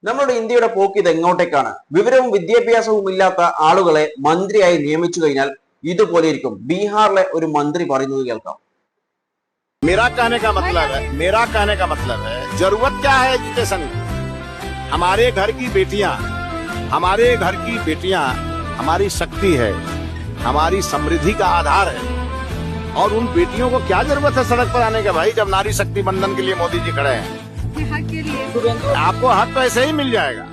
നമ്മുടെ ഇന്ത്യയുടെ പോക്ക് ഇത് എങ്ങോട്ടേക്കാണ്? വിവരവും വിദ്യാഭ്യാസവും ഇല്ലാത്ത ആളുകളെ മന്ത്രിയായി നിയമിച്ചു കഴിഞ്ഞാൽ ഇതുപോലെ ഇരിക്കും. ബീഹാറിലെ ഒരു മന്ത്രി പറയുന്നത് കേൾക്കാം. मेरा कहने का मतलब है जरूरत क्या है एजुकेशन में? हमारे घर की बेटियां हमारी शक्ति है, हमारी समृद्धि का आधार है। और उन बेटियों को क्या जरूरत है सड़क पर आने का भाई, जब नारी शक्ति बंधन के लिए मोदी जी खड़े हैं। हक के लिए आपको हक तो ऐसे ही मिल जाएगा।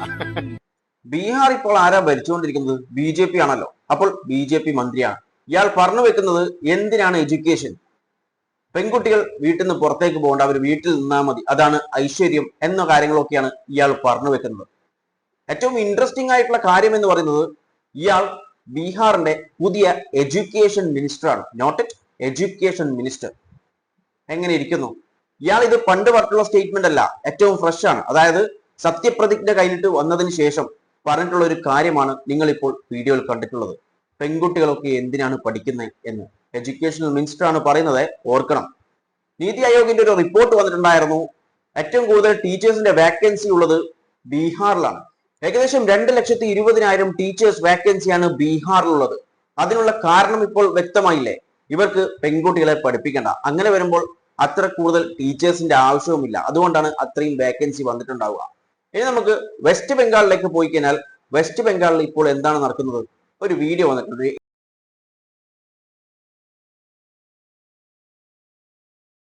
ബീഹാർ ഇപ്പോൾ ആരാ ഭരിച്ചുകൊണ്ടിരിക്കുന്നത്? BJP ആണല്ലോ. അപ്പോൾ BJP മന്ത്രിയാണ്. ഇയാൾ പറഞ്ഞു വെക്കുന്നത് എന്തിനാണ് എഡ്യൂക്കേഷൻ? പെൺകുട്ടികൾ വീട്ടിൽ നിന്ന് പുറത്തേക്ക് പോകേണ്ട, അവർ വീട്ടിൽ നിന്നാൽ മതി, അതാണ് ഐശ്വര്യം എന്ന കാര്യങ്ങളൊക്കെയാണ് ഇയാൾ പറഞ്ഞു വെക്കുന്നത്. ഏറ്റവും ഇൻട്രസ്റ്റിംഗ് ആയിട്ടുള്ള കാര്യം എന്ന് പറയുന്നത് ഇയാൾ ബീഹാറിന്റെ പുതിയ എഡ്യൂക്കേഷൻ മിനിസ്റ്ററാണ്. Note it, education minister. എങ്ങനെ ഇരിക്കുന്നു? ഇയാൾ ഇത് പണ്ട് പറഞ്ഞിട്ടുള്ള സ്റ്റേറ്റ്മെന്റ് അല്ല, ഏറ്റവും ഫ്രഷ് ആണ്. അതായത് സത്യപ്രതിജ്ഞ കഴിഞ്ഞിട്ട് വന്നതിന് ശേഷം പറഞ്ഞിട്ടുള്ള ഒരു കാര്യമാണ് നിങ്ങൾ ഇപ്പോൾ വീഡിയോയിൽ കണ്ടിട്ടുള്ളത്. പെൺകുട്ടികളൊക്കെ എന്തിനാണ് പഠിക്കുന്നത് എന്ന് എഡ്യൂക്കേഷണൽ മിനിസ്റ്റർ ആണ് പറയുന്നത്. ഓർക്കണം, നീതി ആയോഗിന്റെ ഒരു റിപ്പോർട്ട് വന്നിട്ടുണ്ടായിരുന്നു. ഏറ്റവും കൂടുതൽ ടീച്ചേഴ്സിന്റെ വാക്കൻസി ഉള്ളത് ബീഹാറിലാണ്. ഏകദേശം 2,20,000 ടീച്ചേഴ്സ് വാക്കൻസിയാണ് ബീഹാറിലുള്ളത്. അതിനുള്ള കാരണം ഇപ്പോൾ വ്യക്തമായില്ലേ? ഇവർക്ക് പെൺകുട്ടികളെ പഠിപ്പിക്കേണ്ട. അങ്ങനെ വരുമ്പോൾ അത്ര കൂടുതൽ ടീച്ചേഴ്സിന്റെ ആവശ്യവുമില്ല. അതുകൊണ്ടാണ് അത്രയും വാക്കൻസി വന്നിട്ടുണ്ടാവുക. ഇനി നമുക്ക് വെസ്റ്റ് ബംഗാളിലേക്ക് പോയി കഴിഞ്ഞാൽ വെസ്റ്റ് ബംഗാളിൽ ഇപ്പോൾ എന്താണ് നടക്കുന്നത്? ഒരു വീഡിയോ വന്നിട്ടുണ്ട്.